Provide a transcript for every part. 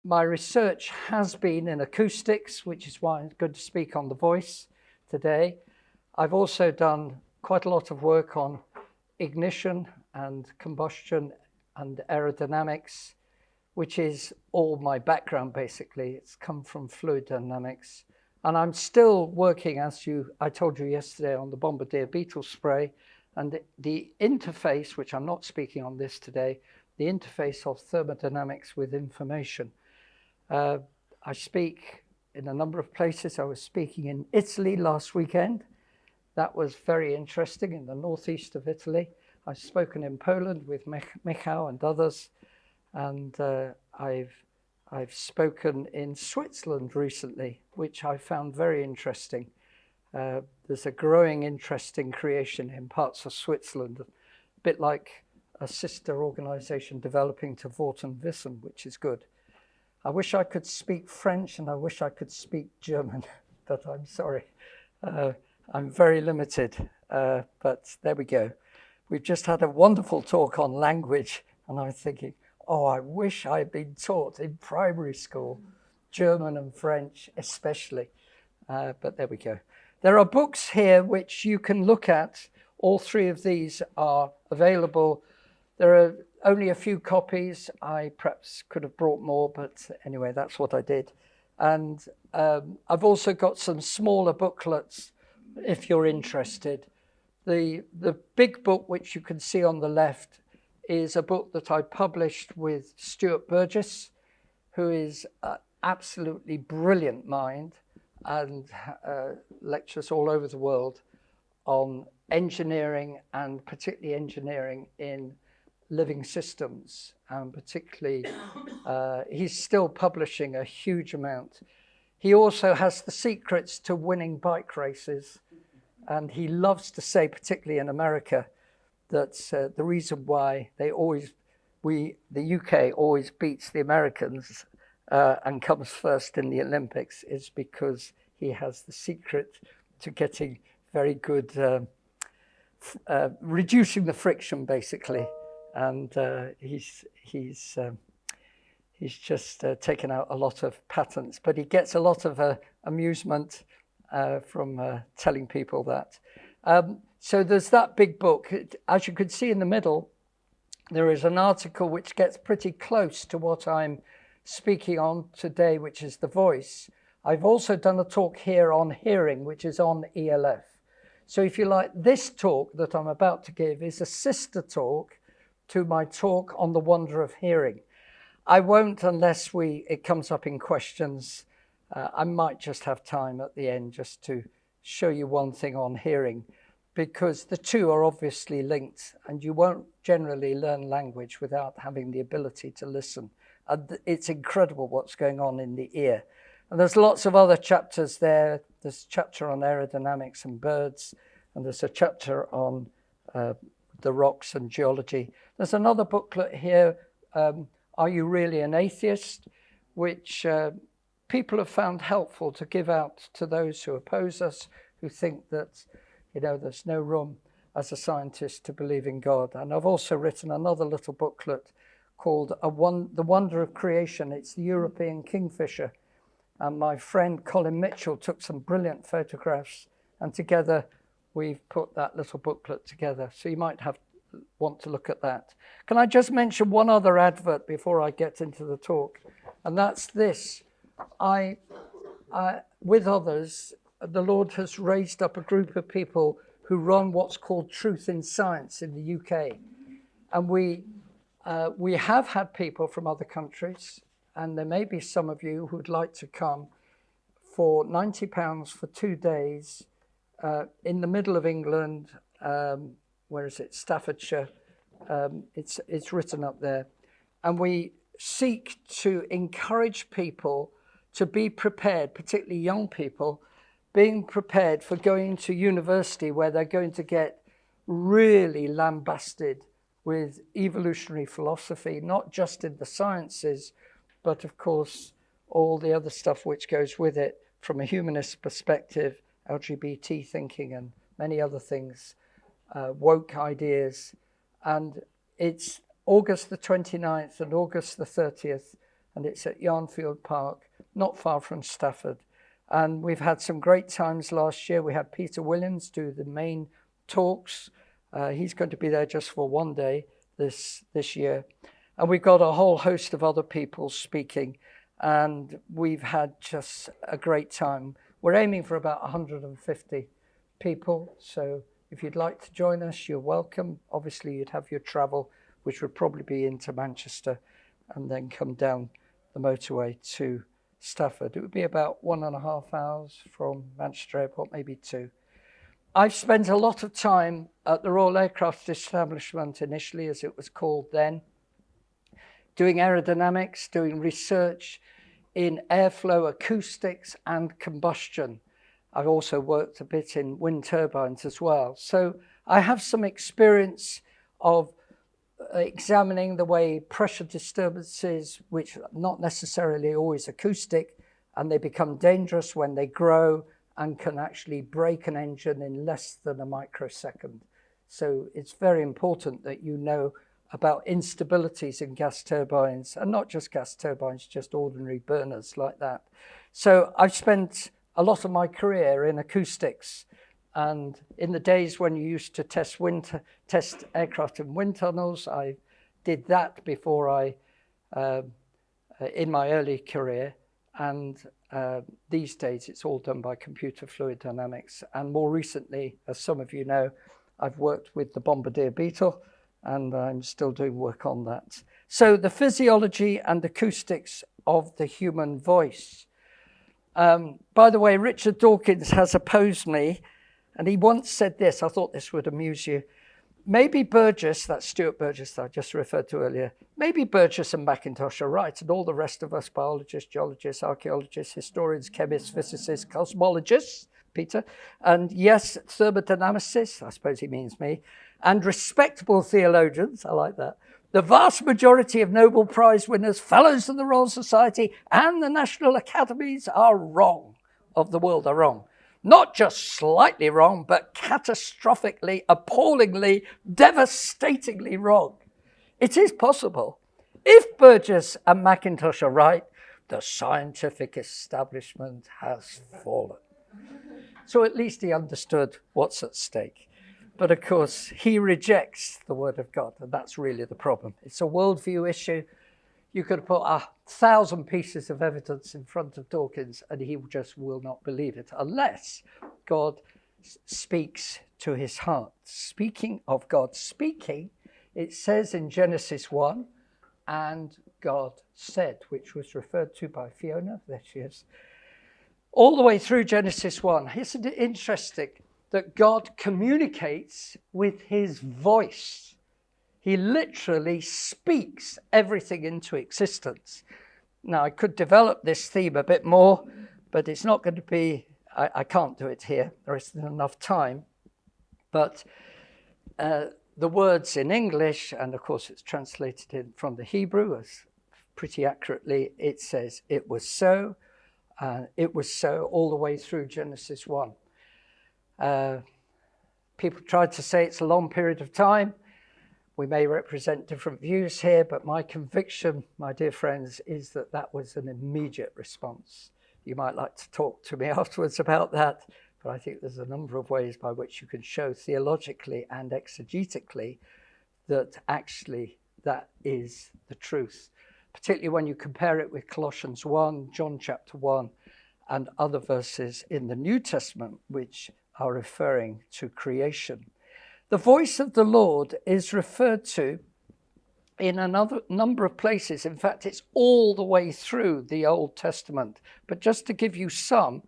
my research has been in acoustics, which is why it's good to speak on the voice today. I've also done quite a lot of work on ignition and combustion and aerodynamics, which is all my background basically. It's come from fluid dynamics. And I'm still working, I told you yesterday, on the Bombardier beetle spray, and the interface, which I'm not speaking on this today, the interface of thermodynamics with information. I speak in a number of places. I was speaking in Italy last weekend. That was very interesting, in the northeast of Italy. I've spoken in Poland with Michał and others, and I've spoken in Switzerland recently, which I found very interesting. There's a growing interest in creation in parts of Switzerland, a bit like a sister organization developing to Wort und Wissen, which is good. I wish I could speak French and I wish I could speak German, but I'm sorry. I'm very limited, but there we go. We've just had a wonderful talk on language, and I'm thinking, oh, I wish I had been taught in primary school, German and French especially, but there we go. There are books here which you can look at. All three of these are available. There are only a few copies. I perhaps could have brought more, but anyway, that's what I did. And I've also got some smaller booklets if you're interested. The big book, which you can see on the left, is a book that I published with Stuart Burgess, who is an absolutely brilliant mind and lectures all over the world on engineering, and particularly engineering in living systems. And particularly, he's still publishing a huge amount. He also has the secrets to winning bike races. And he loves to say, particularly in America, that the reason why the UK always beats the Americans and comes first in the Olympics is because he has the secret to getting very good, reducing the friction basically. And he's just taken out a lot of patents, but he gets a lot of amusement from telling people that. So there's that big book. As you can see in the middle, there is an article which gets pretty close to what I'm speaking on today, which is the voice. I've also done a talk here on hearing, which is on ELF. So if you like, this talk that I'm about to give is a sister talk to my talk on the wonder of hearing. I won't, unless it comes up in questions. I might just have time at the end just to show you one thing on hearing, because the two are obviously linked, and you won't generally learn language without having the ability to listen. And it's incredible what's going on in the ear. And there's lots of other chapters there. There's a chapter on aerodynamics and birds, and there's a chapter on the rocks and geology. There's another booklet here, Are You Really an Atheist?, which people have found helpful to give out to those who oppose us, who think that, there's no room as a scientist to believe in God. And I've also written another little booklet called The Wonder of Creation. It's the European Kingfisher. And my friend Colin Mitchell took some brilliant photographs, and together we've put that little booklet together. So you might want to look at that. Can I just mention one other advert before I get into the talk? And that's this. With others, the Lord has raised up a group of people who run what's called Truth in Science in the UK. And we have had people from other countries, and there may be some of you who'd like to come for £90 for 2 days in the middle of England. Where is it? Staffordshire. It's written up there. And we seek to encourage people to be prepared, particularly young people, being prepared for going to university where they're going to get really lambasted with evolutionary philosophy, not just in the sciences, but of course, all the other stuff which goes with it from a humanist perspective, LGBT thinking and many other things, woke ideas. And it's August the 29th and August the 30th and it's at Yarnfield Park, not far from Stafford. And we've had some great times last year. We had Peter Williams do the main talks. He's going to be there just for one day this year. And we've got a whole host of other people speaking, and we've had just a great time. We're aiming for about 150 people, so if you'd like to join us, you're welcome. Obviously, you'd have your travel, which would probably be into Manchester, and then come down the motorway to Stafford. It would be about 1.5 hours from Manchester Airport, maybe 2. I've spent a lot of time at the Royal Aircraft Establishment initially, as it was called then, doing aerodynamics, doing research in airflow, acoustics, and combustion. I've also worked a bit in wind turbines as well. So I have some experience of examining the way pressure disturbances, which are not necessarily always acoustic, and they become dangerous when they grow and can actually break an engine in less than a microsecond. So it's very important that you know about instabilities in gas turbines, and not just gas turbines, just ordinary burners like that. So I've spent a lot of my career in acoustics, and in the days when you used to test aircraft in wind tunnels, I did that before in my early career. And these days it's all done by computer fluid dynamics. And more recently, as some of you know, I've worked with the Bombardier beetle, and I'm still doing work on that. So the physiology and acoustics of the human voice. By the way, Richard Dawkins has opposed me, and he once said this. I thought this would amuse you. Maybe Burgess, that's Stuart Burgess that I just referred to earlier, maybe Burgess and McIntosh are right, and all the rest of us, biologists, geologists, archaeologists, historians, chemists, physicists, cosmologists, Peter, and yes, thermodynamicists, I suppose he means me, and respectable theologians, I like that. The vast majority of Nobel Prize winners, fellows of the Royal Society, and the National Academies are wrong, of the world are wrong. Not just slightly wrong, but catastrophically, appallingly, devastatingly wrong. It is possible. If Burgess and McIntosh are right, the scientific establishment has fallen. So at least he understood what's at stake. But of course, he rejects the word of God, and that's really the problem. It's a worldview issue. You could put 1,000 pieces of evidence in front of Dawkins, and he just will not believe it unless God speaks to his heart. Speaking of God speaking, it says in Genesis 1, and God said, which was referred to by Fiona. There she is. All the way through Genesis 1. Isn't it interesting that God communicates with his voice? He literally speaks everything into existence. Now, I could develop this theme a bit more, but it's not going to be, I can't do it here. There isn't enough time. But the words in English, and of course it's translated in from the Hebrew, as pretty accurately, it says, it was so, all the way through Genesis 1. People tried to say it's a long period of time. We may represent different views here, but my conviction, my dear friends, is that that was an immediate response. You might like to talk to me afterwards about that, but I think there's a number of ways by which you can show theologically and exegetically that actually that is the truth, particularly when you compare it with Colossians 1, John chapter 1, and other verses in the New Testament which are referring to creation. The voice of the Lord is referred to in another number of places. In fact, it's all the way through the Old Testament. But just to give you some,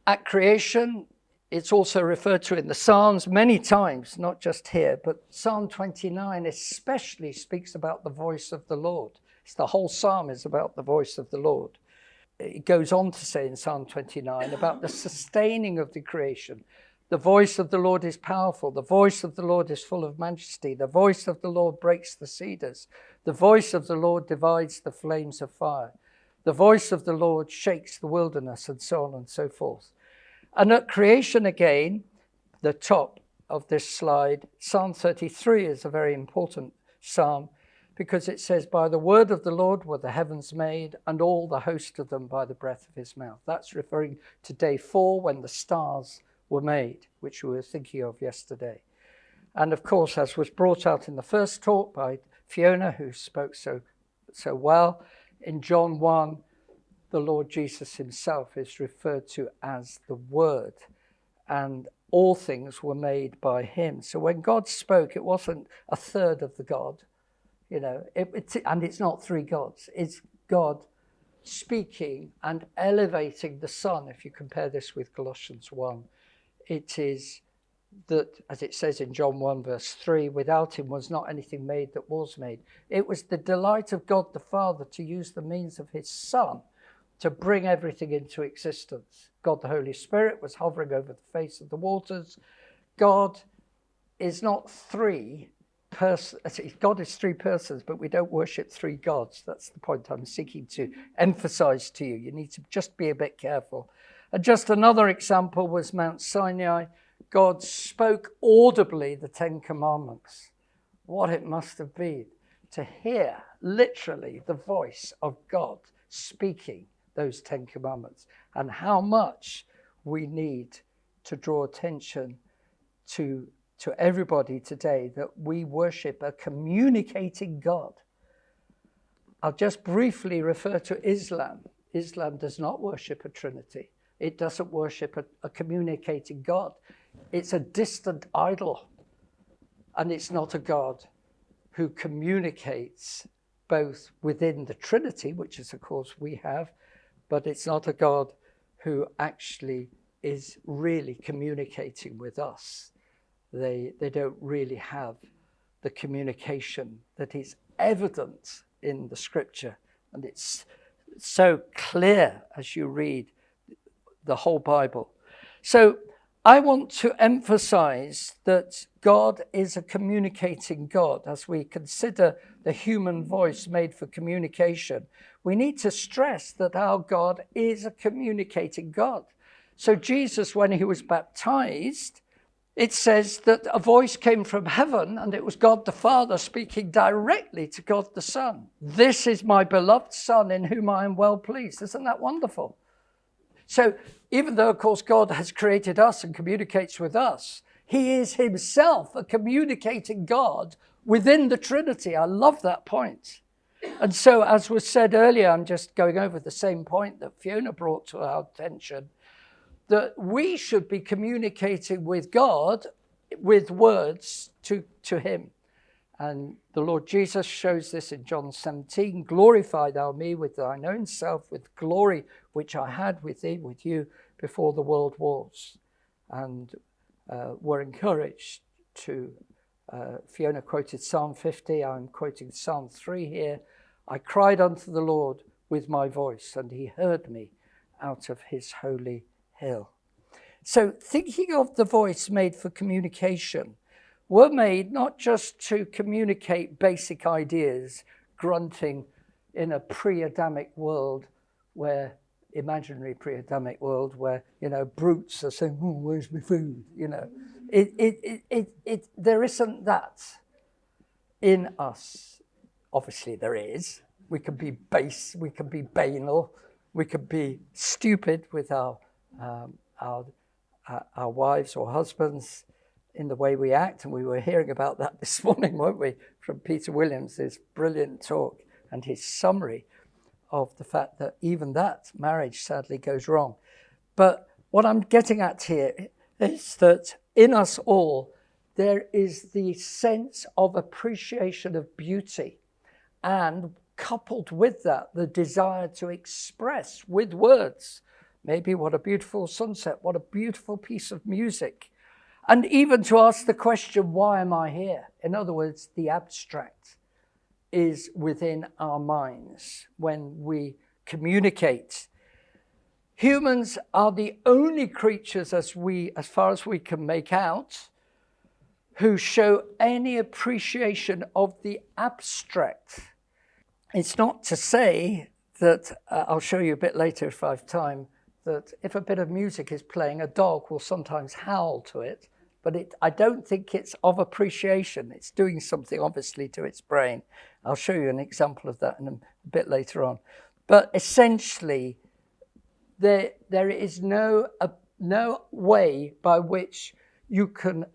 at creation, it's also referred to in the Psalms many times, not just here, but Psalm 29 especially speaks about the voice of the Lord. It's the whole psalm is about the voice of the Lord. It goes on to say in Psalm 29 about the sustaining of the creation. The voice of the Lord is powerful. The voice of the Lord is full of majesty. The voice of the Lord breaks the cedars. The voice of the Lord divides the flames of fire. The voice of the Lord shakes the wilderness, and so on and so forth. And at creation again, the top of this slide, Psalm 33 is a very important psalm because it says, by the word of the Lord were the heavens made, and all the host of them by the breath of his mouth. That's referring to day 4 when the stars were made, which we were thinking of yesterday. And of course, as was brought out in the first talk by Fiona, who spoke so well, in John 1, the Lord Jesus himself is referred to as the Word, and all things were made by him. So when God spoke, it wasn't a third of the God, and it's not 3 gods. It's God speaking and elevating the Son. If you compare this with Colossians 1, it is that, as it says in John 1 verse 3, without him was not anything made that was made. It was the delight of God the Father to use the means of his Son to bring everything into existence. God the Holy Spirit was hovering over the face of the waters. God is not 3 persons. God is 3 persons, but we don't worship 3 gods. That's the point I'm seeking to emphasize to you. You need to just be a bit careful. And just another example was Mount Sinai. God spoke audibly the 10 commandments. What it must have been to hear literally the voice of God speaking those 10 commandments, and how much we need to draw attention to everybody today that we worship a communicating God. I'll just briefly refer to Islam. Islam does not worship a Trinity. It doesn't worship a communicating God. It's a distant idol, and it's not a God who communicates both within the Trinity, which is, of course, we have, but it's not a God who actually is really communicating with us. They don't really have the communication that is evident in the scripture. And it's so clear as you read the whole Bible. So I want to emphasize that God is a communicating God. As we consider the human voice made for communication, we need to stress that our God is a communicating God. So Jesus, when he was baptized, it says that a voice came from heaven, and it was God the Father speaking directly to God the Son. This is my beloved Son in whom I am well pleased. Isn't that wonderful? So even though, of course, God has created us and communicates with us, he is himself a communicating God within the Trinity. I love that point. And so, as was said earlier, I'm just going over the same point that Fiona brought to our attention, that we should be communicating with God with words to him. And the Lord Jesus shows this in John 17. Glorify thou me with thine own self, with glory which I had with thee, with you, before the world was. And we're encouraged to, Fiona quoted Psalm 50, I'm quoting Psalm 3 here. I cried unto the Lord with my voice, and he heard me out of his holy hill. So thinking of the voice made for communication, were made not just to communicate basic ideas, grunting in a pre-Adamic world where, imaginary pre-Adamic world where, brutes are saying, oh, where's my food? There isn't that in us. Obviously there is. We can be base, we can be banal, we can be stupid with our wives or husbands in the way we act, and we were hearing about that this morning, weren't we, from Peter Williams, his brilliant talk and his summary of the fact that even that marriage sadly goes wrong. But what I'm getting at here is that in us all, there is the sense of appreciation of beauty, and coupled with that, the desire to express with words, maybe what a beautiful sunset, what a beautiful piece of music, and even to ask the question, why am I here? In other words, the abstract is within our minds when we communicate. Humans are the only creatures, as far as we can make out, who show any appreciation of the abstract. It's not to say that, I'll show you a bit later if I have time, that if a bit of music is playing, a dog will sometimes howl to it. but I don't think it's of appreciation. It's doing something, obviously, to its brain. I'll show you an example of that in a bit later on. But essentially, there is no way by which you can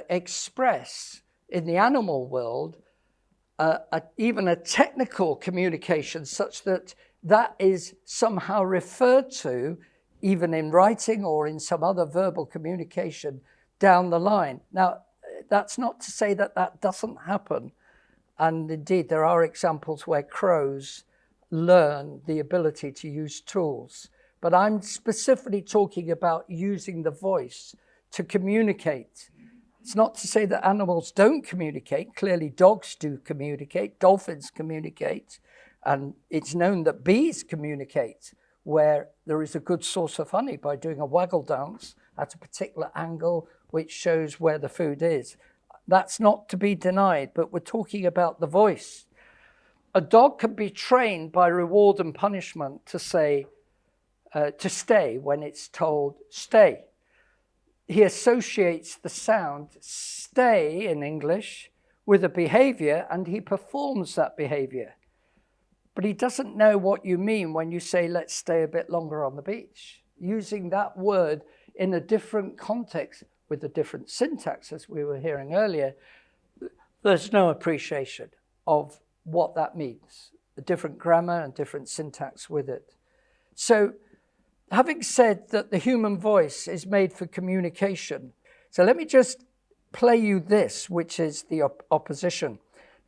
express in the animal world even a technical communication such that that is somehow referred to even in writing or in some other verbal communication down the line. Now, that's not to say that that doesn't happen. And indeed, there are examples where crows learn the ability to use tools. But I'm specifically talking about using the voice to communicate. It's not to say that animals don't communicate. Clearly, dogs do communicate, dolphins communicate, and it's known that bees communicate where there is a good source of honey by doing a waggle dance at a particular angle which shows where the food is. That's not to be denied, but we're talking about the voice. A dog can be trained by reward and punishment to say, to stay when it's told stay. He associates the sound stay in English with a behavior and he performs that behavior. But he doesn't know what you mean when you say, let's stay a bit longer on the beach. Using that word in a different context with a different syntax, as we were hearing earlier, there's no appreciation of what that means. A different grammar and different syntax with it. So, having said that the human voice is made for communication, so let me just play you this, which is the opposition.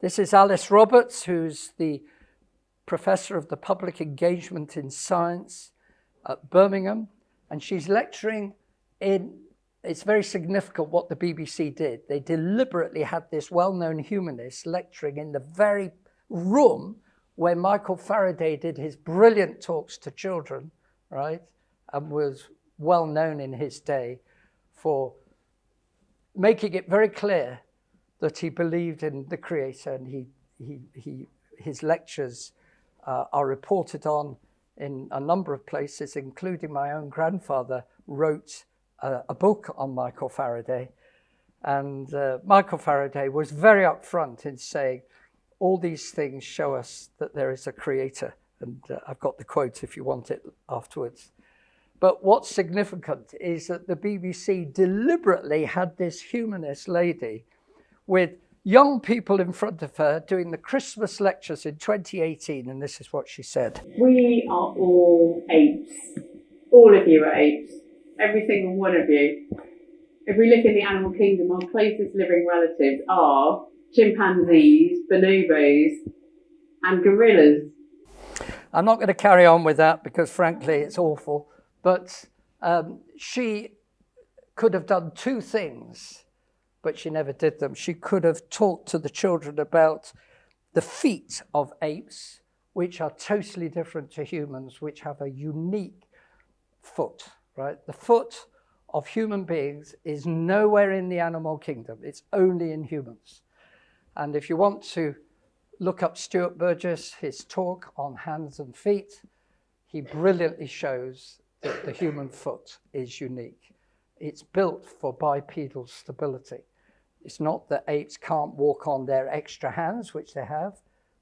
This is Alice Roberts, who's the professor of the public engagement in science at Birmingham, and she's lecturing in, it's very significant what the BBC did. They deliberately had this well-known humanist lecturing in the very room where Michael Faraday did his brilliant talks to children, right, and was well known in his day for making it very clear that he believed in the Creator, and his lectures are reported on in a number of places, including my own grandfather wrote a book on Michael Faraday, and Michael Faraday was very upfront in saying all these things show us that there is a Creator, and I've got the quote if you want it afterwards. But what's significant is that the BBC deliberately had this humanist lady with young people in front of her doing the Christmas lectures in 2018, and this is what she said. We are all apes. All of you are apes. Every single one of you. If we look in the animal kingdom, our closest living relatives are chimpanzees, bonobos, and gorillas. I'm not going to carry on with that because, frankly, it's awful. But she could have done two things, but she never did them. She could have talked to the children about the feet of apes, which are totally different to humans, which have a unique foot, right? The foot of human beings is nowhere in the animal kingdom. It's only in humans. And if you want to look up Stuart Burgess, his talk on hands and feet, he brilliantly shows that the human foot is unique. It's built for bipedal stability. It's not that apes can't walk on their extra hands, which they have,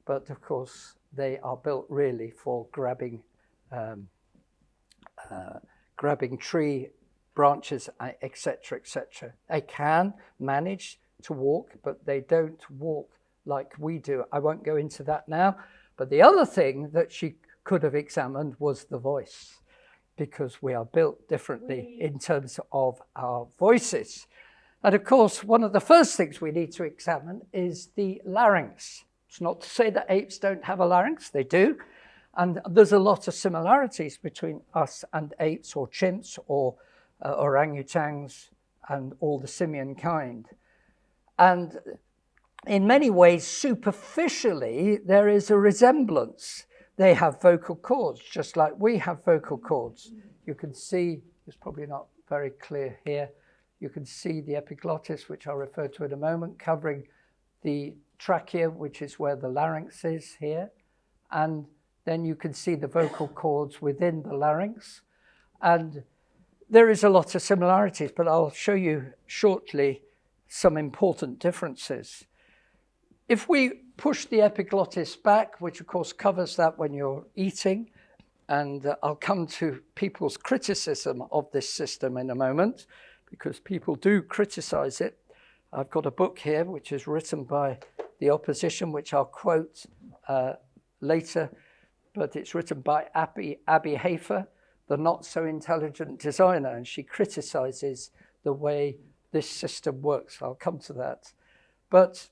but of course they are built really for grabbing tree branches, etc., etc. They can manage to walk, but they don't walk like we do. I won't go into that now. But the other thing that she could have examined was the voice, because we are built differently in terms of our voices. And of course, one of the first things we need to examine is the larynx. It's not to say that apes don't have a larynx, they do. And there's a lot of similarities between us and apes or chimps or orangutans and all the simian kind. And in many ways, superficially, there is a resemblance. They have vocal cords, just like we have vocal cords. You can see, it's probably not very clear here, you can see the epiglottis, which I'll refer to in a moment, covering the trachea, which is where the larynx is here. And then you can see the vocal cords within the larynx. And there is a lot of similarities, but I'll show you shortly some important differences. If we push the epiglottis back, which of course covers that when you're eating, and I'll come to people's criticism of this system in a moment, because people do criticize it. I've got a book here, which is written by the opposition, which I'll quote later, but it's written by Abby Hafer, the not so intelligent designer, and she criticizes the way this system works. I'll come to that. But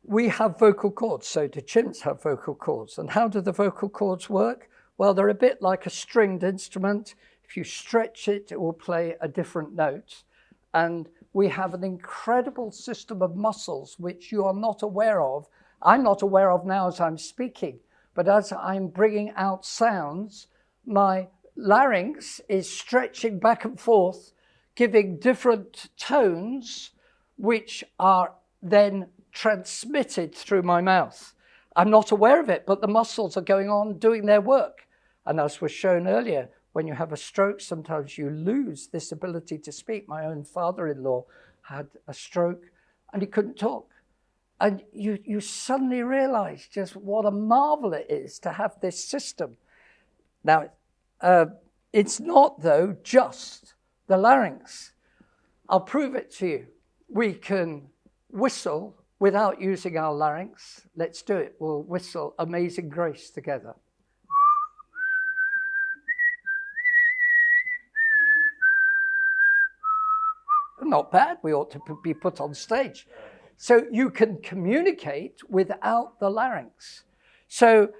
we have vocal cords, so do chimps have vocal cords. And how do the vocal cords work? Well, they're a bit like a stringed instrument. If you stretch it, it will play a different note. And we have an incredible system of muscles which you are not aware of. I'm not aware of now as I'm speaking, but as I'm bringing out sounds, my larynx is stretching back and forth, giving different tones, which are then transmitted through my mouth. I'm not aware of it, but the muscles are going on doing their work. And as was shown earlier, when you have a stroke, sometimes you lose this ability to speak. My own father-in-law had a stroke and he couldn't talk. And you suddenly realize just what a marvel it is to have this system. Now, it's not, though, just the larynx. I'll prove it to you. We can whistle without using our larynx. Let's do it. We'll whistle Amazing Grace together. Not bad. We ought to be put on stage. So you can communicate without the larynx. So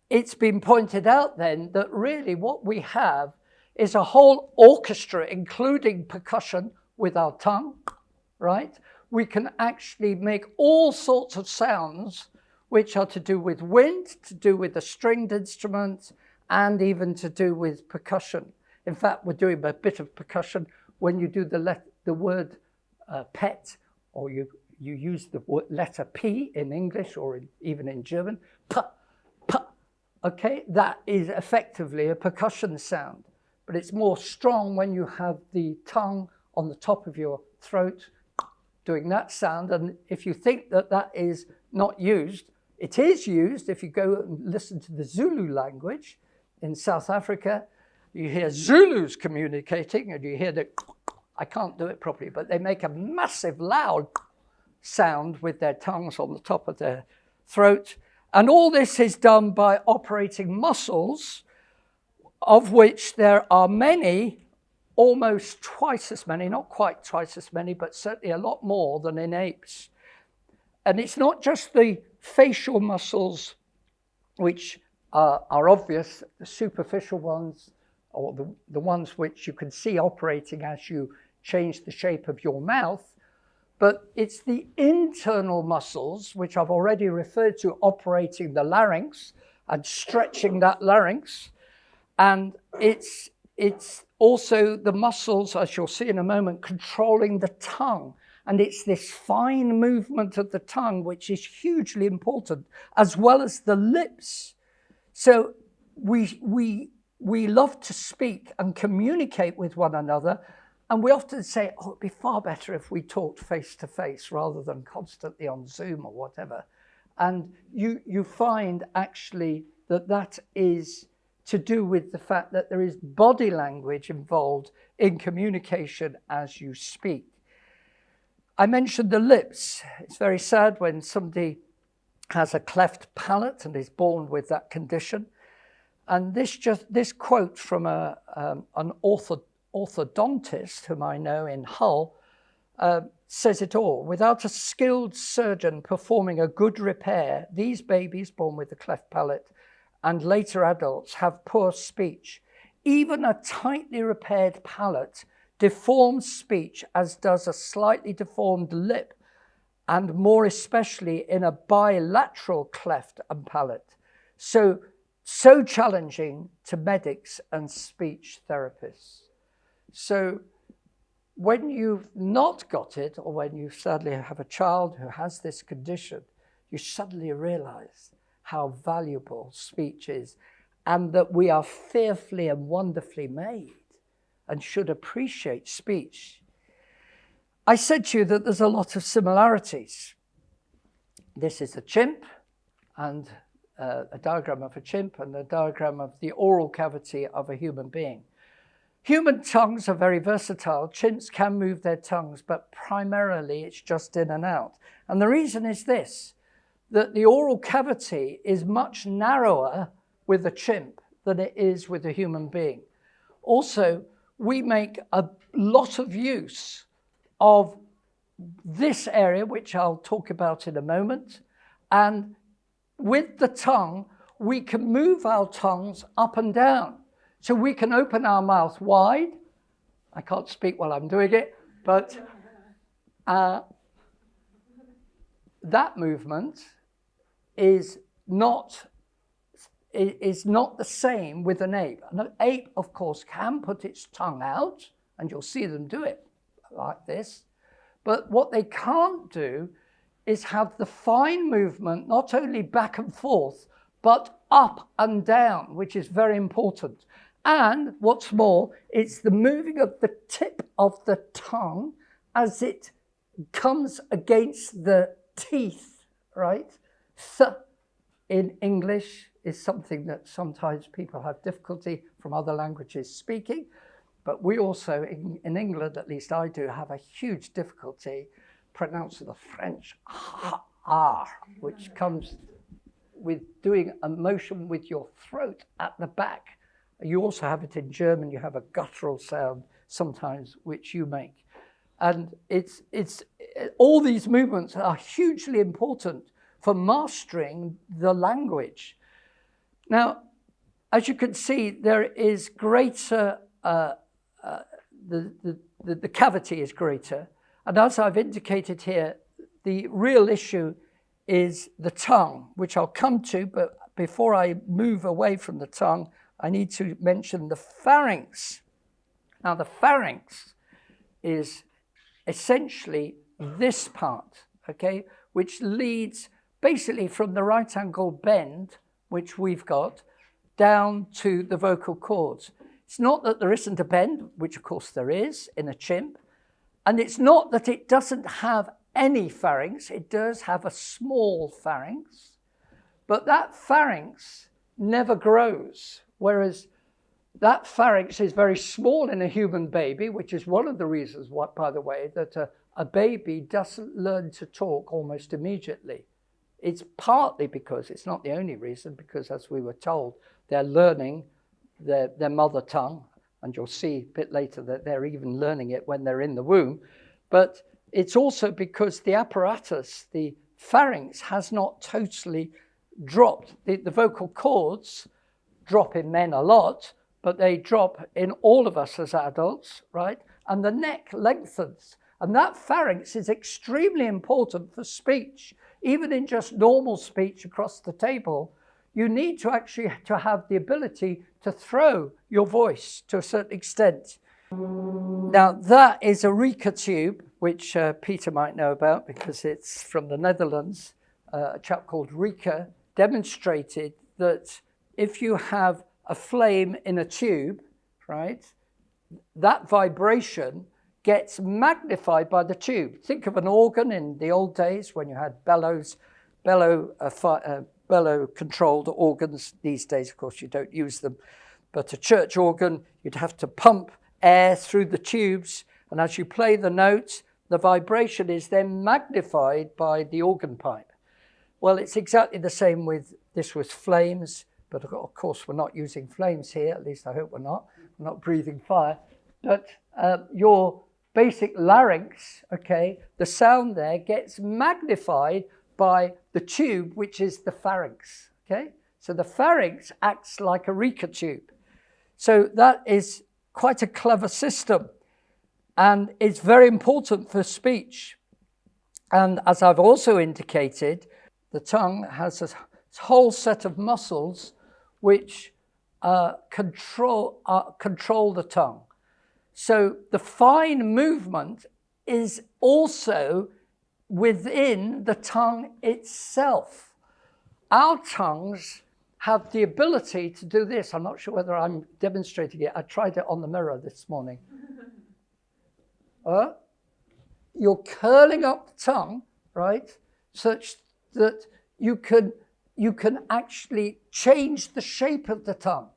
it's been pointed out then that really what we have is a whole orchestra, including percussion with our tongue, right? We can actually make all sorts of sounds which are to do with wind, to do with a stringed instrument, and even to do with percussion. In fact, we're doing a bit of percussion when you do the word pet, or you use the letter P in English or even in German, p, p, okay? That is effectively a percussion sound, but it's more strong when you have the tongue on the top of your throat doing that sound. And if you think that that is not used, it is used. If you go and listen to the Zulu language in South Africa, you hear Zulus communicating and you hear the, I can't do it properly, but they make a massive loud sound with their tongues on the top of their throat. And all this is done by operating muscles, of which there are many, almost twice as many, not quite twice as many, but certainly a lot more than in apes. And it's not just the facial muscles which are obvious, the superficial ones, or the ones which you can see operating as you change the shape of your mouth, but it's the internal muscles, which I've already referred to, operating the larynx and stretching that larynx. And it's also the muscles, as you'll see in a moment, controlling the tongue. And it's this fine movement of the tongue, which is hugely important, as well as the lips. So we love to speak and communicate with one another. And we often say, oh, it'd be far better if we talked face to face rather than constantly on Zoom or whatever. And you find actually that is to do with the fact that there is body language involved in communication as you speak. I mentioned the lips. It's very sad when somebody has a cleft palate and is born with that condition. And this quote from an orthodontist whom I know in Hull says it all. Without a skilled surgeon performing a good repair, these babies born with a cleft palate and later adults have poor speech. Even a tightly repaired palate deforms speech, as does a slightly deformed lip, and more especially in a bilateral cleft and palate. So challenging to medics and speech therapists. So when you've not got it, or when you sadly have a child who has this condition, you suddenly realize how valuable speech is, and that we are fearfully and wonderfully made. and should appreciate speech. I said to you that there's a lot of similarities. This is a chimp, and a diagram of a chimp, and a diagram of the oral cavity of a human being. Human tongues are very versatile. Chimps can move their tongues, but primarily it's just in and out. And the reason is this, that the oral cavity is much narrower with a chimp than it is with a human being. Also, we make a lot of use of this area, which I'll talk about in a moment, and with the tongue, we can move our tongues up and down. So we can open our mouth wide. I can't speak while I'm doing it, but that movement is not the same with an ape. An ape, of course, can put its tongue out, and you'll see them do it like this. But what they can't do is have the fine movement, not only back and forth, but up and down, which is very important. And what's more, it's the moving of the tip of the tongue as it comes against the teeth, right? Th in English is something that sometimes people have difficulty from other languages speaking. But we also, in England, at least I do, have a huge difficulty pronouncing the French R, which comes with doing a motion with your throat at the back. You also have it in German. You have a guttural sound sometimes, which you make. And it's all these movements are hugely important for mastering the language. Now, as you can see, there is greater, the cavity is greater. And as I've indicated here, the real issue is the tongue, which I'll come to, but before I move away from the tongue, I need to mention the pharynx. Now, the pharynx is essentially this part, okay, which leads basically from the right angle bend, which we've got, down to the vocal cords. It's not that there isn't a bend, which of course there is in a chimp, and it's not that it doesn't have any pharynx. It does have a small pharynx, but that pharynx never grows, whereas that pharynx is very small in a human baby, which is one of the reasons, by the way, that a baby doesn't learn to talk almost immediately. It's partly because, it's not the only reason, because as we were told, they're learning their mother tongue, and you'll see a bit later that they're even learning it when they're in the womb. But it's also because the apparatus, the pharynx, has not totally dropped. The vocal cords drop in men a lot, but they drop in all of us as adults, right? And the neck lengthens. And that pharynx is extremely important for speech. Even in just normal speech across the table, you need to actually have the ability to throw your voice to a certain extent. Now, that is a Rika tube, which Peter might know about because it's from the Netherlands. A chap called Rika demonstrated that if you have a flame in a tube, right, that vibration gets magnified by the tube. Think of an organ in the old days when you had bellow-controlled organs. These days, of course, you don't use them. But a church organ, you'd have to pump air through the tubes, and as you play the notes, the vibration is then magnified by the organ pipe. Well, it's exactly the same with flames, but of course we're not using flames here, at least I hope we're not. We're not breathing fire. But your basic larynx, okay, the sound there gets magnified by the tube, which is the pharynx, okay? So the pharynx acts like a Rika tube. So that is quite a clever system, and it's very important for speech. And as I've also indicated, the tongue has a whole set of muscles which control the tongue. So the fine movement is also within the tongue itself. Our tongues have the ability to do this. I'm not sure whether I'm demonstrating it. I tried it on the mirror this morning. You're curling up the tongue, right, such that you can actually change the shape of the tongue.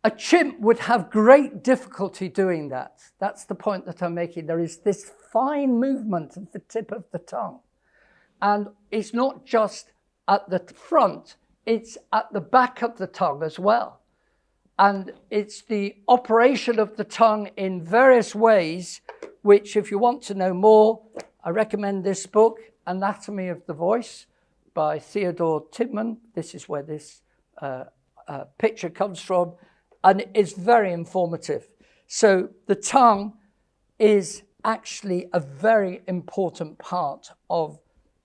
A chimp would have great difficulty doing that. That's the point that I'm making. There is this fine movement of the tip of the tongue. And it's not just at the front, it's at the back of the tongue as well. And it's the operation of the tongue in various ways, which if you want to know more, I recommend this book, Anatomy of the Voice by Theodore Tidman. This is where this picture comes from. And it's very informative. So the tongue is actually a very important part of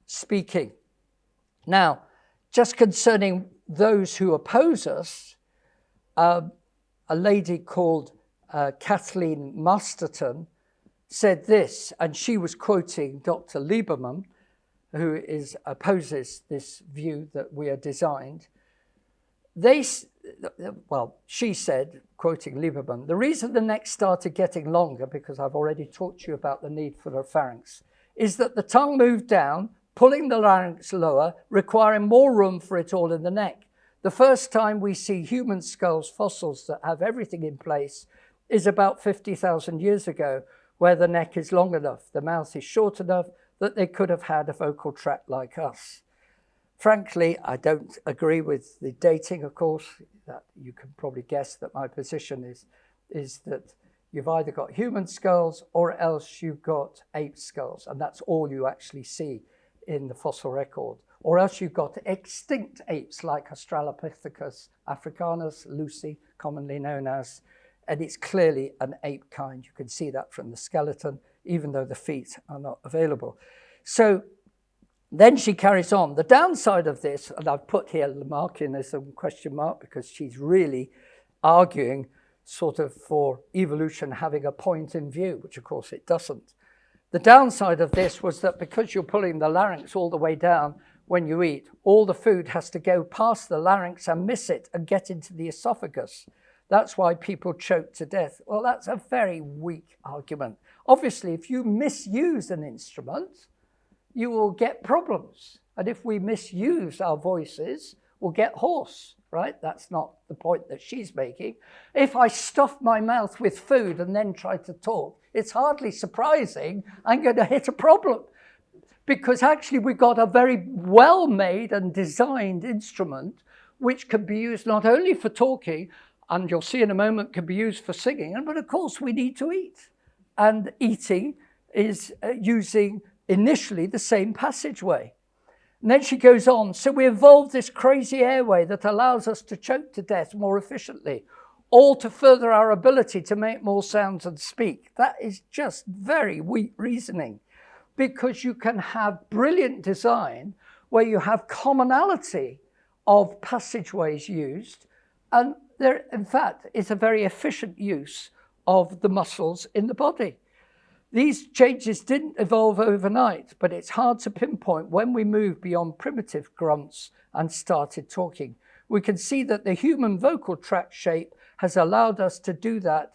speaking. Now, just concerning those who oppose us, a lady called Kathleen Masterton said this, and she was quoting Dr. Lieberman, who opposes this view that we are designed. She said, quoting Lieberman, the reason the neck started getting longer, because I've already talked to you about the need for the pharynx, is that the tongue moved down, pulling the larynx lower, requiring more room for it all in the neck. The first time we see human skulls, fossils that have everything in place, is about 50,000 years ago, where the neck is long enough, the mouth is short enough that they could have had a vocal tract like us. Frankly, I don't agree with the dating, of course. That you can probably guess that my position is that you've either got human skulls or else you've got ape skulls, and that's all you actually see in the fossil record. Or else you've got extinct apes like Australopithecus africanus, Lucy, commonly known as, and it's clearly an ape kind. You can see that from the skeleton, even though the feet are not available. So then she carries on. The downside of this, and I've put here Lamarckian as a question mark because she's really arguing sort of for evolution having a point in view, which of course it doesn't. The downside of this was that because you're pulling the larynx all the way down when you eat, all the food has to go past the larynx and miss it and get into the esophagus. That's why people choke to death. Well, that's a very weak argument. Obviously, if you misuse an instrument, you will get problems. And if we misuse our voices, we'll get hoarse, right? That's not the point that she's making. If I stuff my mouth with food and then try to talk, it's hardly surprising I'm going to hit a problem. Because actually we've got a very well-made and designed instrument which can be used not only for talking, and you'll see in a moment can be used for singing, but of course we need to eat. And eating is using initially the same passageway. And then she goes on, so we evolved this crazy airway that allows us to choke to death more efficiently, all to further our ability to make more sounds and speak. That is just very weak reasoning, because you can have brilliant design where you have commonality of passageways used, and there, in fact, is a very efficient use of the muscles in the body. These changes didn't evolve overnight, but it's hard to pinpoint when we moved beyond primitive grunts and started talking. We can see that the human vocal tract shape has allowed us to do that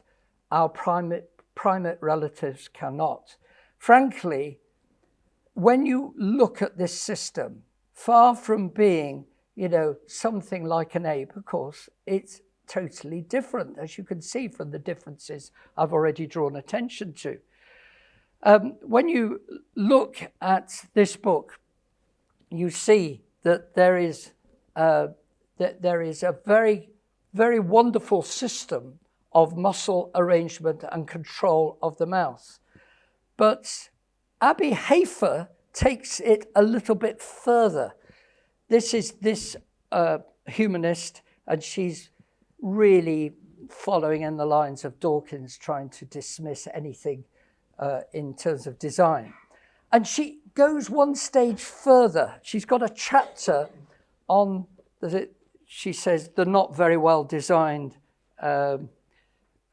our primate relatives cannot. Frankly, when you look at this system, far from being, something like an ape, of course, it's totally different, as you can see from the differences I've already drawn attention to. When you look at this book, you see that there is a very, very wonderful system of muscle arrangement and control of the mouth. But Abby Hafer takes it a little bit further. This is this humanist, and she's really following in the lines of Dawkins, trying to dismiss anything in terms of design. And she goes one stage further. She's got a chapter on, she says, the not very well designed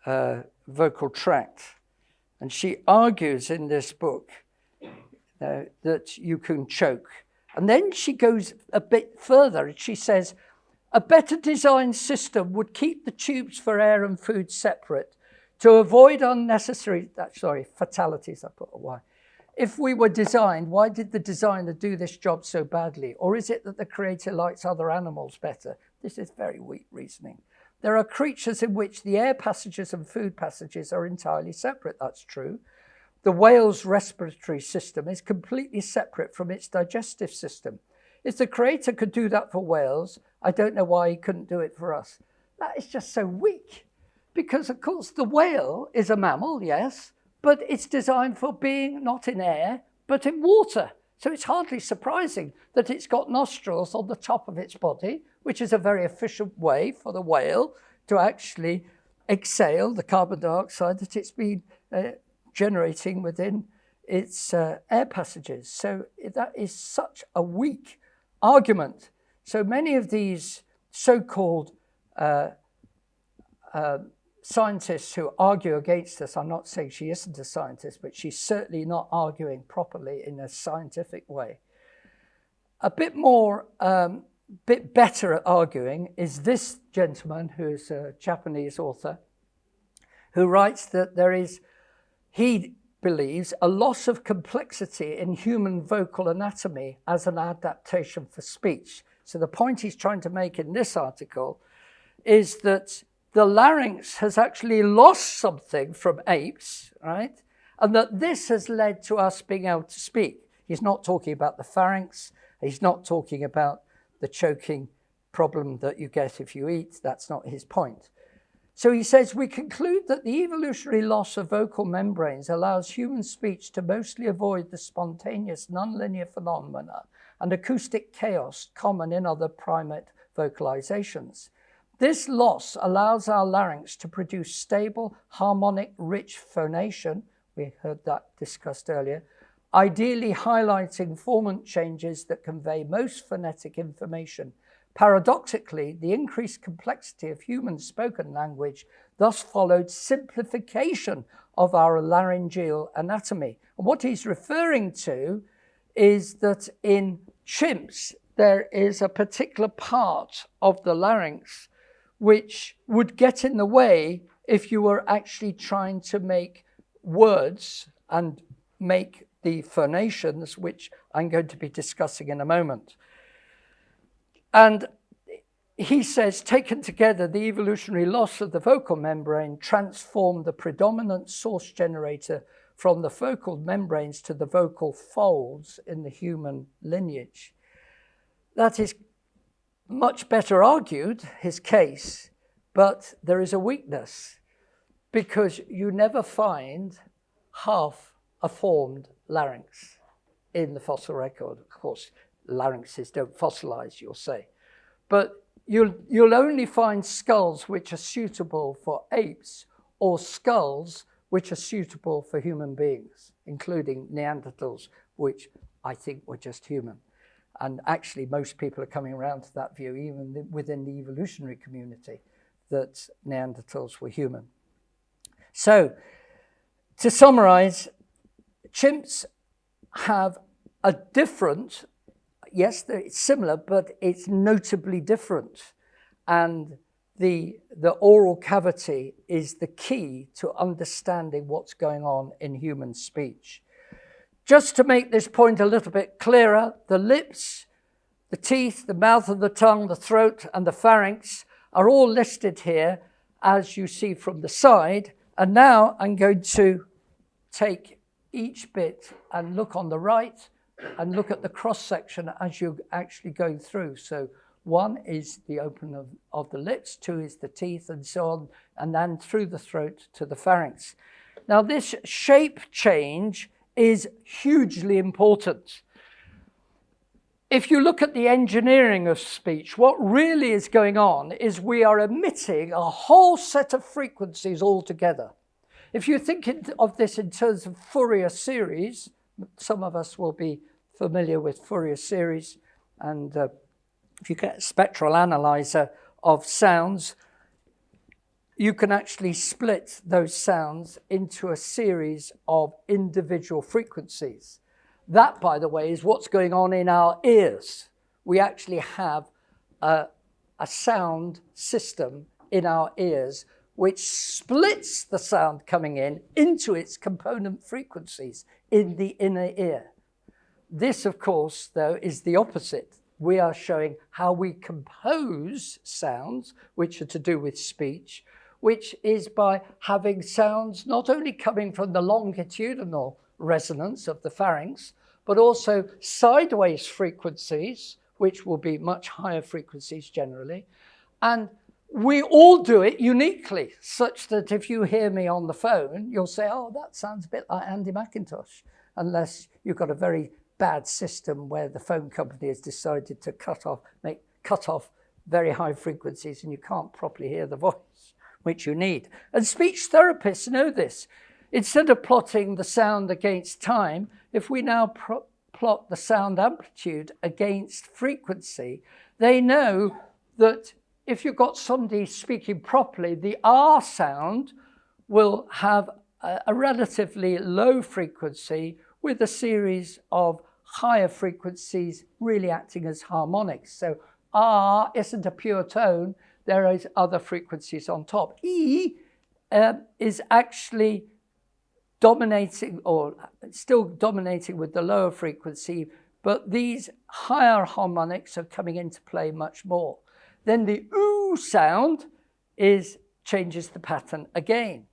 vocal tract. And she argues in this book that you can choke. And then she goes a bit further and she says, A better designed system would keep the tubes for air and food separate to avoid unnecessary, fatalities, I put a Y. If we were designed, why did the designer do this job so badly? Or is it that the creator likes other animals better? This is very weak reasoning. There are creatures in which the air passages and food passages are entirely separate. That's true. The whale's respiratory system is completely separate from its digestive system. If the creator could do that for whales, I don't know why he couldn't do it for us. That is just so weak. Because, of course, the whale is a mammal, yes, but it's designed for being not in air, but in water. So it's hardly surprising that it's got nostrils on the top of its body, which is a very efficient way for the whale to actually exhale the carbon dioxide that it's been generating within its air passages. So that is such a weak argument. So many of these so-called scientists who argue against us, I'm not saying she isn't a scientist, but she's certainly not arguing properly in a scientific way. A bit more, bit better at arguing is this gentleman, who's a Japanese author, who writes that there is, he believes, a loss of complexity in human vocal anatomy as an adaptation for speech. So the point he's trying to make in this article is that the larynx has actually lost something from apes, right? And that this has led to us being able to speak. He's not talking about the pharynx. He's not talking about the choking problem that you get if you eat. That's not his point. So he says, we conclude that the evolutionary loss of vocal membranes allows human speech to mostly avoid the spontaneous nonlinear phenomena and acoustic chaos common in other primate vocalizations. This loss allows our larynx to produce stable, harmonic, rich phonation. We heard that discussed earlier, ideally highlighting formant changes that convey most phonetic information. Paradoxically, the increased complexity of human spoken language thus followed simplification of our laryngeal anatomy. And what he's referring to is that in chimps, there is a particular part of the larynx which would get in the way if you were actually trying to make words and make the phonations, which I'm going to be discussing in a moment. And he says, taken together, the evolutionary loss of the vocal membrane transformed the predominant source generator from the vocal membranes to the vocal folds in the human lineage. That is much better argued, his case, but there is a weakness because you never find half a formed larynx in the fossil record. Of course, larynxes don't fossilize, you'll say. But you'll only find skulls which are suitable for apes or skulls which are suitable for human beings, including Neanderthals, which I think were just human. And actually, most people are coming around to that view, even within the evolutionary community, that Neanderthals were human. So, to summarize, chimps have a different, yes, it's similar, but it's notably different. And the oral cavity is the key to understanding what's going on in human speech. Just to make this point a little bit clearer, the lips, the teeth, the mouth and the tongue, the throat and the pharynx are all listed here as you see from the side. And now I'm going to take each bit and look on the right and look at the cross-section as you're actually going through. So 1 is the opening of the lips, 2 is the teeth and so on, and then through the throat to the pharynx. Now this shape change is hugely important. If you look at the engineering of speech, what really is going on is we are emitting a whole set of frequencies altogether. If you think of this in terms of Fourier series, some of us will be familiar with Fourier series, and if you get a spectral analyzer of sounds, you can actually split those sounds into a series of individual frequencies. That, by the way, is what's going on in our ears. We actually have a a sound system in our ears which splits the sound coming in into its component frequencies in the inner ear. This, of course, though, is the opposite. We are showing how we compose sounds, which are to do with speech, which is by having sounds not only coming from the longitudinal resonance of the pharynx, but also sideways frequencies, which will be much higher frequencies generally. And we all do it uniquely, such that if you hear me on the phone, you'll say, oh, that sounds a bit like Andy McIntosh, unless you've got a very bad system where the phone company has decided to cut off very high frequencies and you can't properly hear the voice, which you need. And speech therapists know this. Instead of plotting the sound against time, if we now plot the sound amplitude against frequency, they know that if you've got somebody speaking properly, the R sound will have a relatively low frequency with a series of higher frequencies really acting as harmonics. So R isn't a pure tone, there is other frequencies on top. E is actually dominating, or still dominating with the lower frequency, but these higher harmonics are coming into play much more. Then the oo sound changes the pattern again.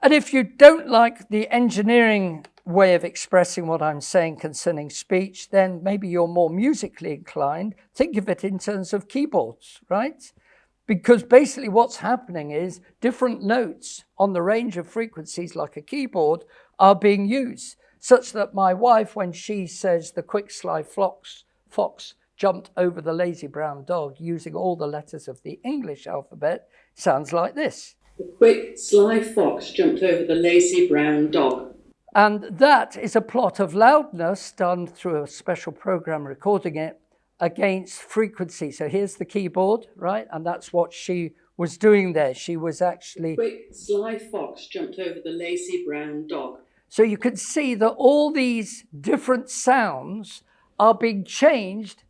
And if you don't like the engineering way of expressing what I'm saying concerning speech, then maybe you're more musically inclined. Think of it in terms of keyboards, right? Because basically what's happening is different notes on the range of frequencies like a keyboard are being used, such that my wife, when she says the quick sly fox jumped over the lazy brown dog using all the letters of the English alphabet, sounds like this. The quick sly fox jumped over the lazy brown dog. And that is a plot of loudness done through a special program recording it against frequency. So here's the keyboard, right? And that's what she was doing there. She was actually... Quick sly fox jumped over the lazy brown dog. So you can see that all these different sounds are being changed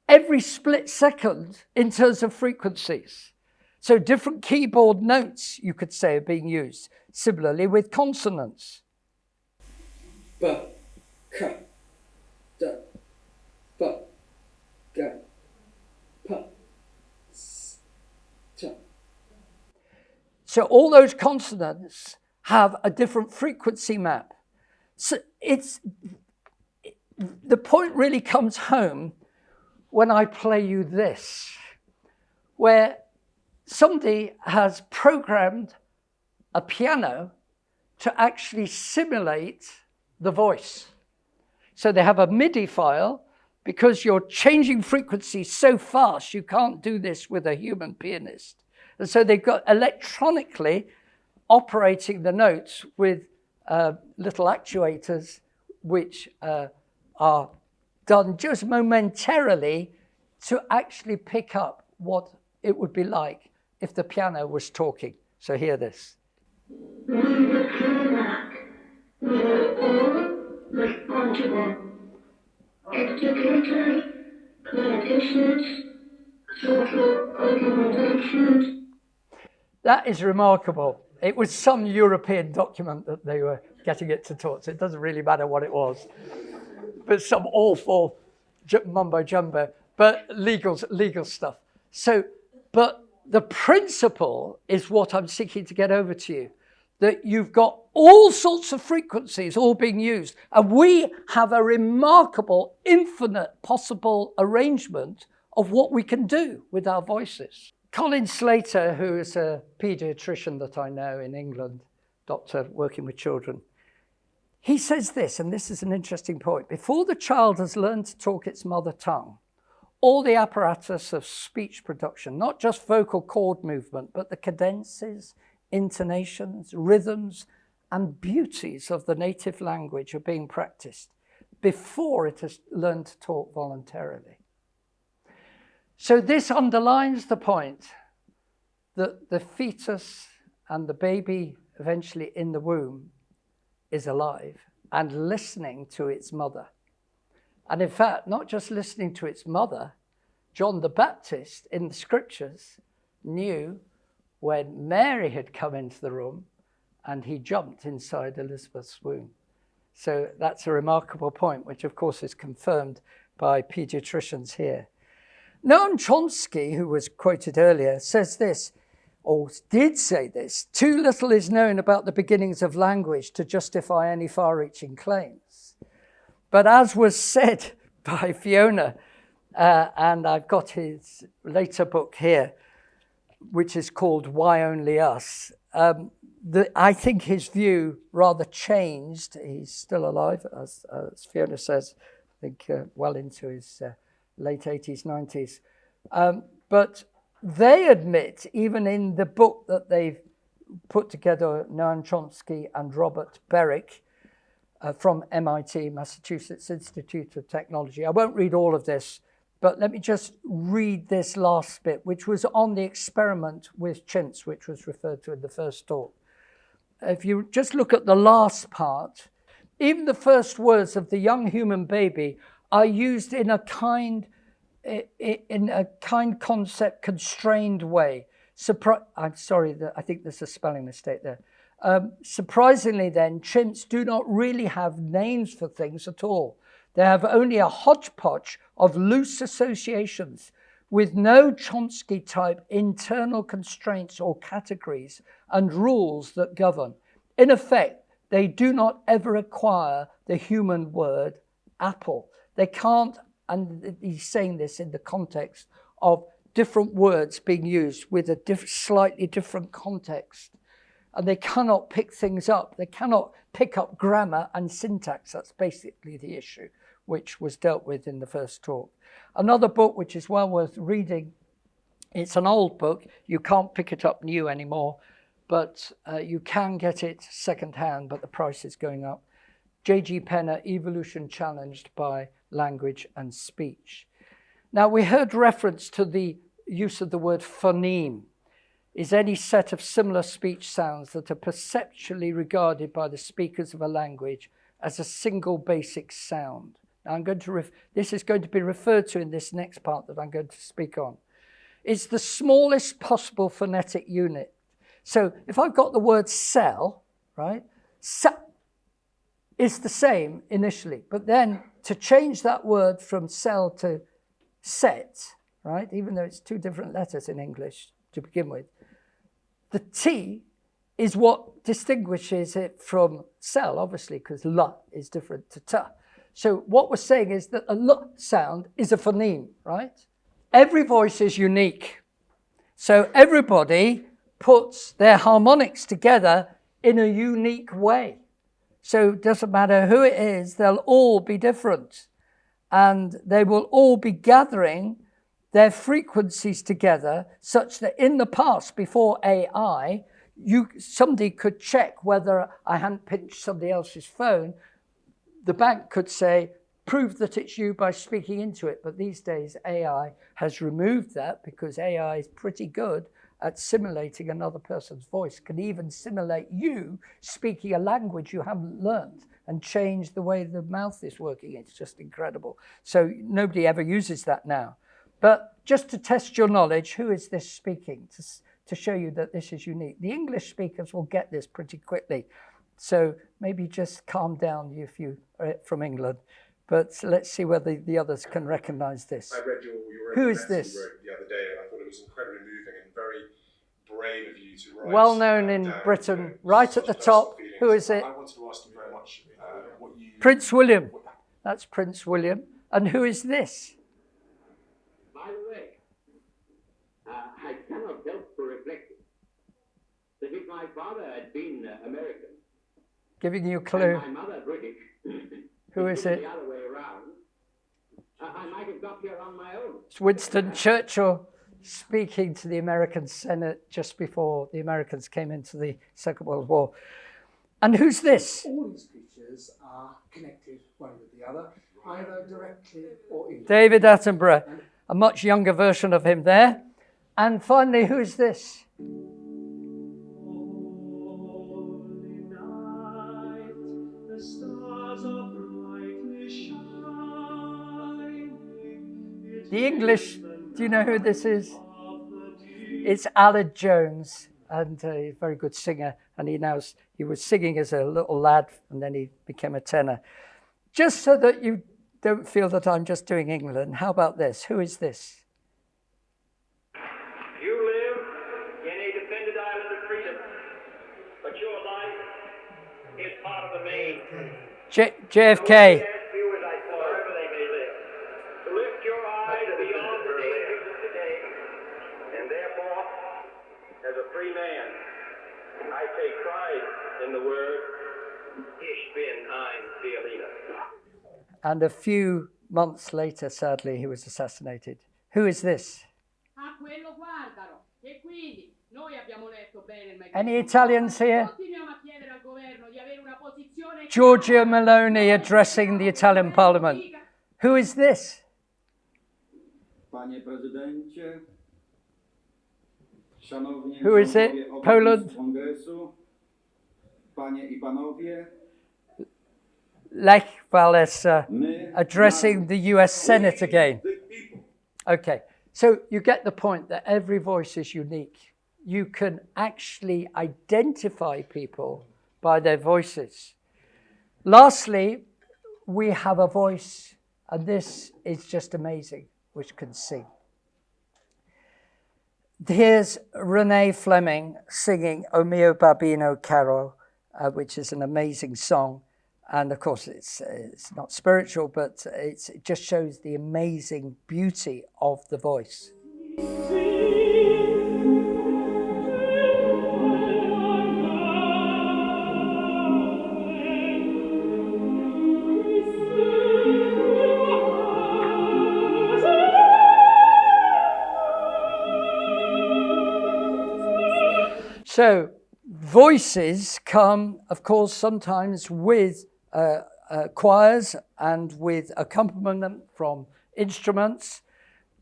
every split second in terms of frequencies. So different keyboard notes, you could say, are being used. Similarly with consonants. B, k, d, b, g, p, s, t. So all those consonants have a different frequency map. So the point really comes home when I play you this, where somebody has programmed a piano to actually simulate the voice. So they have a MIDI file, because you're changing frequencies so fast, you can't do this with a human pianist. And so they've got electronically operating the notes with little actuators, which are done just momentarily to actually pick up what it would be like if the piano was talking. So hear this. Responsible, executive, politicians, social organizations. That is remarkable. It was some European document that they were getting it to talk, so it doesn't really matter what it was. But some awful mumbo jumbo, but legal stuff. So, but the principle is what I'm seeking to get over to you, that you've got all sorts of frequencies all being used. And we have a remarkable, infinite possible arrangement of what we can do with our voices. Colin Slater, who is a paediatrician that I know in England, doctor working with children, he says this, and this is an interesting point. Before the child has learned to talk its mother tongue, all the apparatus of speech production, not just vocal cord movement, but the cadences, intonations, rhythms, and beauties of the native language are being practiced before it has learned to talk voluntarily. So this underlines the point that the fetus and the baby eventually in the womb is alive and listening to its mother. And in fact, not just listening to its mother, John the Baptist in the scriptures knew when Mary had come into the room and he jumped inside Elizabeth's womb. So that's a remarkable point, which of course is confirmed by pediatricians here. Noam Chomsky, who was quoted earlier, says this, or did say this: too little is known about the beginnings of language to justify any far-reaching claims. But as was said by Fiona, and I've got his later book here, which is called Why Only Us, I think his view rather changed. He's still alive, as Fiona says, I think well into his late 80s, 90s. But they admit, even in the book that they've put together, Noam Chomsky and Robert Berwick from MIT, Massachusetts Institute of Technology. I won't read all of this, but let me just read this last bit, which was on the experiment with chimps, which was referred to in the first talk. If you just look at the last part, even the first words of the young human baby are used in a kind concept constrained way. I'm sorry, I think there's a spelling mistake there. Surprisingly then, chimps do not really have names for things at all. They have only a hodgepodge of loose associations with no Chomsky-type internal constraints or categories and rules that govern. In effect, they do not ever acquire the human word apple. They can't, and he's saying this in the context of different words being used with a slightly different context. And they cannot pick things up. They cannot pick up grammar and syntax. That's basically the issue, which was dealt with in the first talk. Another book which is well worth reading, it's an old book. You can't pick it up new anymore, but you can get it secondhand, but the price is going up. J.G. Penner, Evolution Challenged by Language and Speech. Now, we heard reference to the use of the word phoneme. Is any set of similar speech sounds that are perceptually regarded by the speakers of a language as a single basic sound. Now I'm going to this is going to be referred to in this next part that I'm going to speak on. It's the smallest possible phonetic unit. So if I've got the word cell, right, cell is the same initially, but then to change that word from cell to set, right, even though it's two different letters in English to begin with, the T is what distinguishes it from cell, obviously, because L is different to T. So what we're saying is that a L sound is a phoneme, right? Every voice is unique. So everybody puts their harmonics together in a unique way. So it doesn't matter who it is, they'll all be different. And they will all be gathering their frequencies together such that in the past, before AI, somebody could check whether I hadn't pinched somebody else's phone. The bank could say, prove that it's you by speaking into it. But these days, AI has removed that because AI is pretty good at simulating another person's voice, can even simulate you speaking a language you haven't learned and change the way the mouth is working. It's just incredible. So nobody ever uses that now. But just to test your knowledge, who is this speaking? To show you that this is unique. The English speakers will get this pretty quickly. So maybe just calm down if you are from England. But let's see whether the others can recognize this. I read your Who is this? you wrote the other day, and I thought it was incredibly moving and very brave of you to write. Well known in Britain, right at the top. Who is it? I wanted to ask you very much what you... Prince William. That's Prince William. And who is this? By the way, I cannot help but reflect that if my father had been American, Giving you a clue. and my mother British, Who is it? the other way around, I might have got here on my own. It's Winston Churchill speaking to the American Senate just before the Americans came into the Second World War. And who's this? All these creatures are connected one with the other, either directly or indirectly. David Attenborough, a much younger version of him there. And finally, who's this? The English Do you know who this is? It's Alan Jones, and a very good singer. And he was singing as a little lad, and then he became a tenor. Just so that you don't feel that I'm just doing England, how about this? Who is this? You live in a defended island of freedom, but your life is part of the main. JFK. Viewers, I saw wherever they may live, to lift your eyes beyond the dangers of today, and therefore, as a free man, I take pride in the word Ich bin ein Berliner. And a few months later, sadly, he was assassinated. Who is this? Any Italians here? Giorgia Meloni addressing the Italian Parliament. Who is this? Panie prezydencie, szanowni Who is it? członkowie Poland? Kongresu, panie I panowie, Lech Walesa addressing the US Senate again. Okay, so you get the point that every voice is unique. You can actually identify people by their voices. Lastly, we have a voice, and this is just amazing, which can sing. Here's Renee Fleming singing O mio babino caro, which is an amazing song. And of course, it's not spiritual, but it just shows the amazing beauty of the voice. So voices come, of course, sometimes with choirs and with accompaniment from instruments.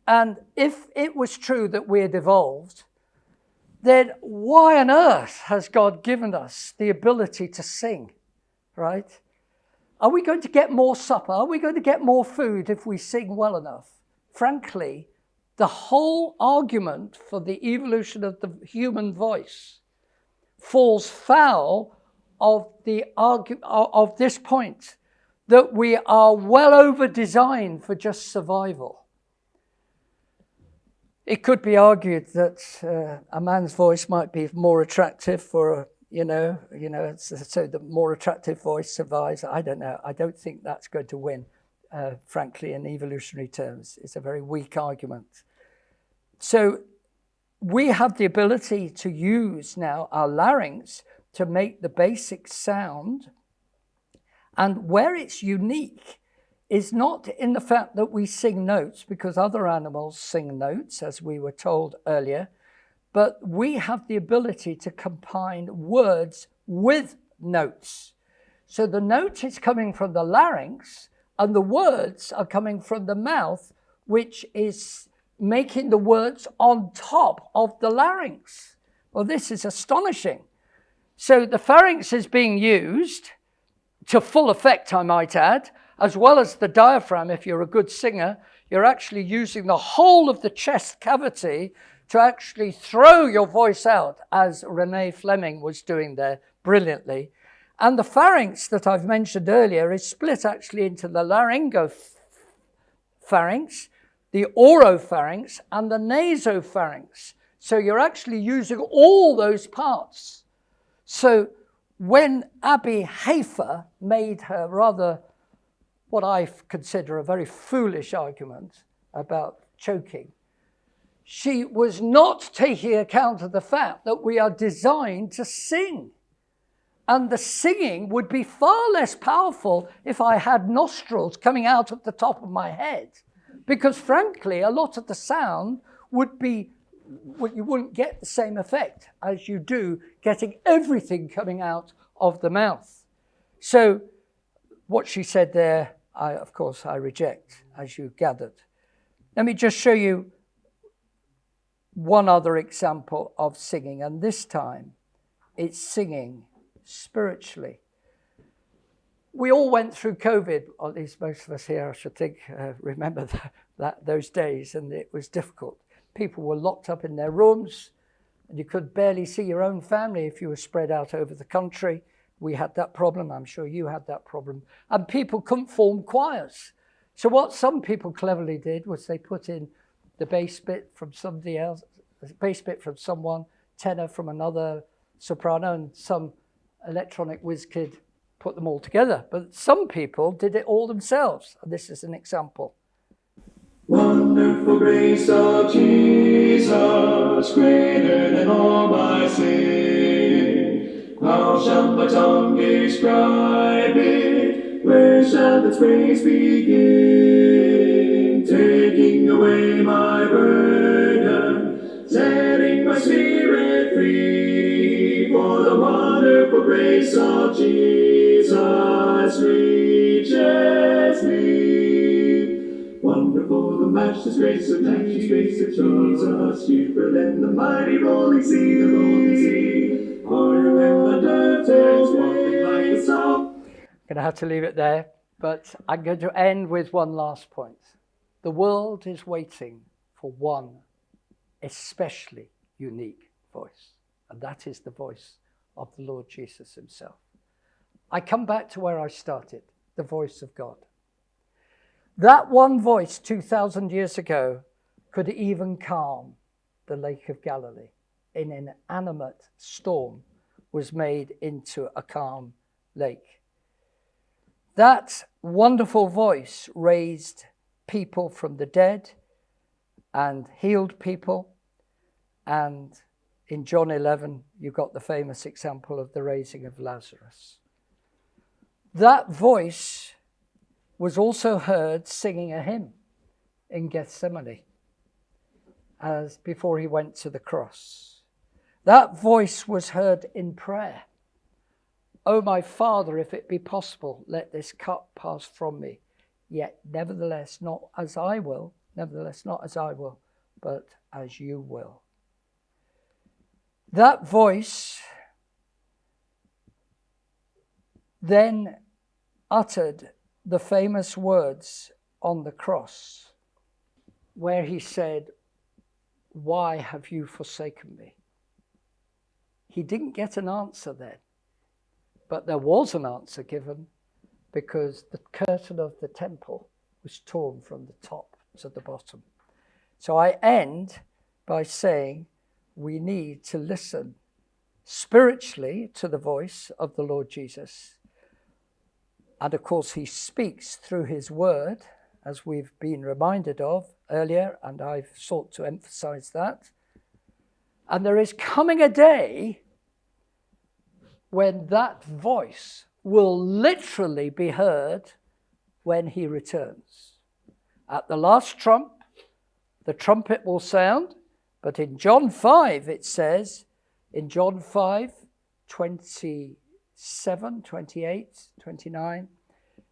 And if it was true that we had evolved, then why on earth has God given us the ability to sing, right? Are we going to get more supper? Are we going to get more food if we sing well enough? Frankly, the whole argument for the evolution of the human voice falls foul of this point, that we are well over designed for just survival. It could be argued that a man's voice might be more attractive for so the more attractive voice survives. I don't know. I don't think that's going to win, frankly, in evolutionary terms. It's a very weak argument. So we have the ability to use now our larynx to make the basic sound. And where it's unique is not in the fact that we sing notes, because other animals sing notes, as we were told earlier, but we have the ability to combine words with notes. So the note is coming from the larynx, and the words are coming from the mouth, which is making the words on top of the larynx. Well, this is astonishing. So the pharynx is being used to full effect, I might add, as well as the diaphragm. If you're a good singer, you're actually using the whole of the chest cavity to actually throw your voice out, as Renee Fleming was doing there brilliantly. And the pharynx that I've mentioned earlier is split actually into the laryngopharynx, the oropharynx, and the nasopharynx. So you're actually using all those parts. So when Abby Hafer made her rather, what I consider a very foolish argument about choking, she was not taking account of the fact that we are designed to sing. And the singing would be far less powerful if I had nostrils coming out of the top of my head. Because frankly, a lot of the sound would be, you wouldn't get the same effect as you do getting everything coming out of the mouth. So what she said there, of course, I reject, as you gathered. Let me just show you one other example of singing, and this time it's singing spiritually. We all went through COVID, or at least most of us here, I should think, remember those days, and it was difficult. People were locked up in their rooms, and you could barely see your own family if you were spread out over the country. We had that problem. I'm sure you had that problem. And people couldn't form choirs. So what some people cleverly did was they put in the bass bit from somebody else, the bass bit from someone, tenor from another, soprano, and some electronic whiz kid put them all together. But some people did it all themselves. And this is an example. Wonderful grace of Jesus, greater than all my sin. How shall my tongue describe it? Where shall its praise begin? Taking away my burden, setting my spirit free. For the wonderful grace of Jesus reaches me. Wonderful, the matchless grace of Jesus, deeper than the mighty rolling sea, harder than the depths like a song. I'm going to have to leave it there, but I'm going to end with one last point. The world is waiting for one especially unique voice, and that is the voice of the Lord Jesus himself. I come back to where I started, the voice of God. That one voice 2,000 years ago could even calm the Lake of Galilee. An inanimate storm was made into a calm lake. That wonderful voice raised people from the dead and healed people. And in John 11, you got the famous example of the raising of Lazarus. That voice was also heard singing a hymn in Gethsemane as before he went to the cross. That voice was heard in prayer. "O my Father, if it be possible, let this cup pass from me. Yet nevertheless not as I will, but as you will." That voice then uttered the famous words on the cross, where he said, "Why have you forsaken me?" He didn't get an answer then, but there was an answer given because the curtain of the temple was torn from the top to the bottom. So I end by saying we need to listen spiritually to the voice of the Lord Jesus. And of course, he speaks through his word, as we've been reminded of earlier, and I've sought to emphasize that. And there is coming a day when that voice will literally be heard when he returns. At the last trump, the trumpet will sound, but in John 5, it says, in John 5, 27, 28, 29,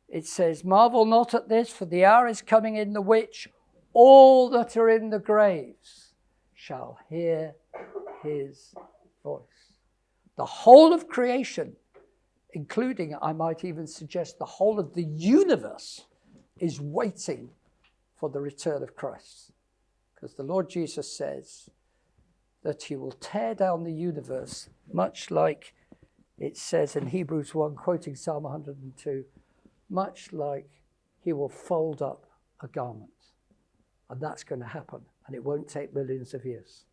it says, "Marvel not at this, for the hour is coming in the which all that are in the graves shall hear his voice." The whole of creation, including, I might even suggest, the whole of the universe, is waiting for the return of Christ. Because the Lord Jesus says that he will tear down the universe, much like it says in Hebrews 1, quoting Psalm 102, much like he will fold up a garment. And that's going to happen, and it won't take millions of years.